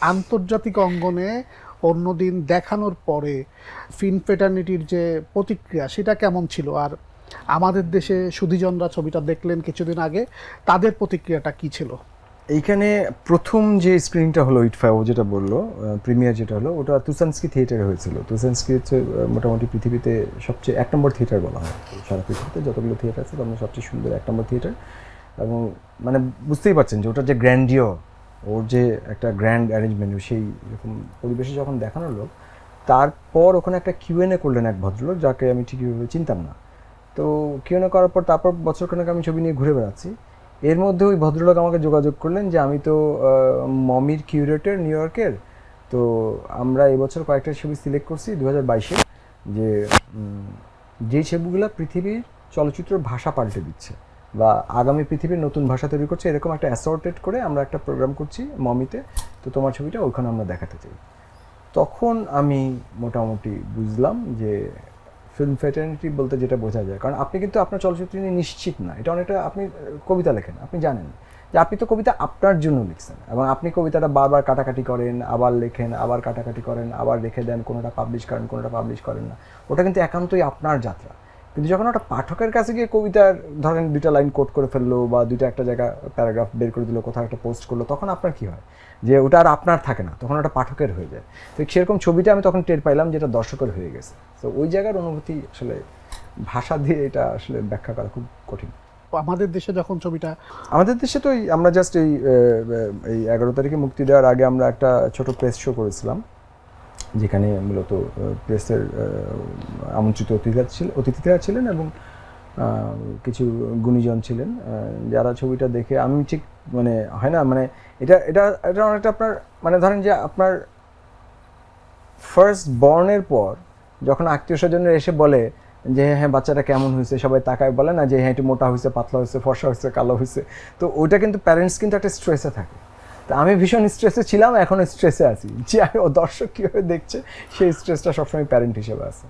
আন্তর্জাতিক অঙ্গনে অন্যদিন দেখানোর পরে ফিল্ম ফ্রেটার্নিটির যে প্রতিক্রিয়া সেটা কেমন ছিল, আর আমাদের দেশে সুধীজনরা ছবিটা দেখলেন কিছুদিন আগে, তাদের প্রতিক্রিয়াটা কি ছিল? এইখানে প্রথম যে স্ক্রিনিংটা হলো ইটফা, ও যেটা বললো প্রিমিয়ার যেটা হলো, ওটা তুসানস্কি থিয়েটারে হয়েছিল। তুসানস্কি হচ্ছে মোটামুটি পৃথিবীতে সবচেয়ে 1 নম্বর থিয়েটার বলা হয়। সারা পৃথিবীতে যতগুলো থিয়েটার আছে তার মধ্যে সবচেয়ে সুন্দর 1 নম্বর থিয়েটার। এবং মানে বুঝতেই পারছেন যে ওটার যে গ্র্যান্ডিও, ওর যে একটা গ্র্যান্ড অ্যারেঞ্জমেন্ট, সেই এরকম পরিবেশে যখন দেখানো হলো, তারপর ওখানে একটা কিউএনএ করলেন এক ভদ্রলোক, যাকে আমি ঠিকভাবে চিনতাম না। তো কিউএনএ করার পর তারপর বছরখানেক আমি ছবি নিয়ে ঘুরে বেড়াচ্ছি। এর মধ্যে ওই ভদ্রলোক আমাকে যোগাযোগ করলেন যে আমি তো মমির কিউরেটর নিউ ইয়র্কের, তো আমরা এবছর কয়েকটা ছবি সিলেক্ট করছি 2022-এ, যে যেই ছবিগুলো পৃথিবীর চলচ্চিত্রের ভাষা পাল্টে দিচ্ছে বা আগামী পৃথিবীর নতুন ভাষা তৈরি করছে, এরকম একটা অ্যাসর্টেড করে আমরা একটা প্রোগ্রাম করছি মমিতে। তো তোমার ছবিটা ওইখানে আমরা দেখাতে চাই। তখন আমি মোটামুটি বুঝলাম যে ফিল্ম ফ্রেটার্নিটি বলতে যেটা বোঝা যায়, কারণ আপনি কিন্তু আপনার চলচ্চিত্র নিয়ে নিশ্চিত না। এটা অনেকটা, আপনি কবিতা লেখেন, আপনি জানেন যে আপনি তো কবিতা আপনার জন্য লিখছেন, এবং আপনি কবিতাটা বারবার কাটাকাটি করেন, আবার লেখেন, আবার কাটাকাটি করেন, আবার রেখে দেন, কোনোটা পাবলিশ করেন, কোনোটা পাবলিশ করেন না। ওটা কিন্তু একান্তই আপনার যাত্রা। কিন্তু যখন ওটা পাঠকের কাছে গিয়ে কবিতার ধরেন 2টা লাইন কোট করে ফেললো, বা 2টা একটা জায়গা প্যারাগ্রাফ বের করে দিল, কোথাও একটা পোস্ট করলো, তখন আপনার কি হয় যে ওটা আর আপনার থাকে না, তখন ওটা পাঠকের হয়ে যায়। তো সেরকম ছবিটা আমি তখন টের পাইলাম যেটা দর্শকের হয়ে গেছে। তো ওই জায়গার অনুভূতি আসলে ভাষা দিয়ে এটা আসলে ব্যাখ্যা করা খুব কঠিন। আমাদের দেশে যখন ছবিটা, আমাদের দেশে তো আমরা জাস্ট এই 11 তারিখে মুক্তি দেওয়ার আগে আমরা একটা ছোট প্রেস শো করেছিলাম, যেখানে মূলত প্রেসের আমন্ত্রিত অতিথিরা ছিলেন এবং কিছু গুণীজন ছিলেন, যারা ছবিটা দেখে আমি ঠিক মানে হয় না, মানে এটা এটা এটা অনেকটা আপনার মানে ধরেন যে আপনার ফার্স্ট বর্নের পর যখন আত্মীয় স্বজনরা এসে বলে যে হ্যাঁ বাচ্চাটা কেমন হয়েছে, সবাই তাকায় বলে না যে হ্যাঁ একটু মোটা হয়েছে, পাতলা হয়েছে, ফর্সা হয়েছে, কালো হয়েছে। তো ওইটা কিন্তু প্যারেন্টস কিন্তু একটা স্ট্রেসে থাকে। তো আমি ভীষণ স্ট্রেসে ছিলাম, এখনও স্ট্রেসে আছি যে দর্শক কীভাবে দেখছে, সেই স্ট্রেসটা সবসময় প্যারেন্ট হিসেবে আছে।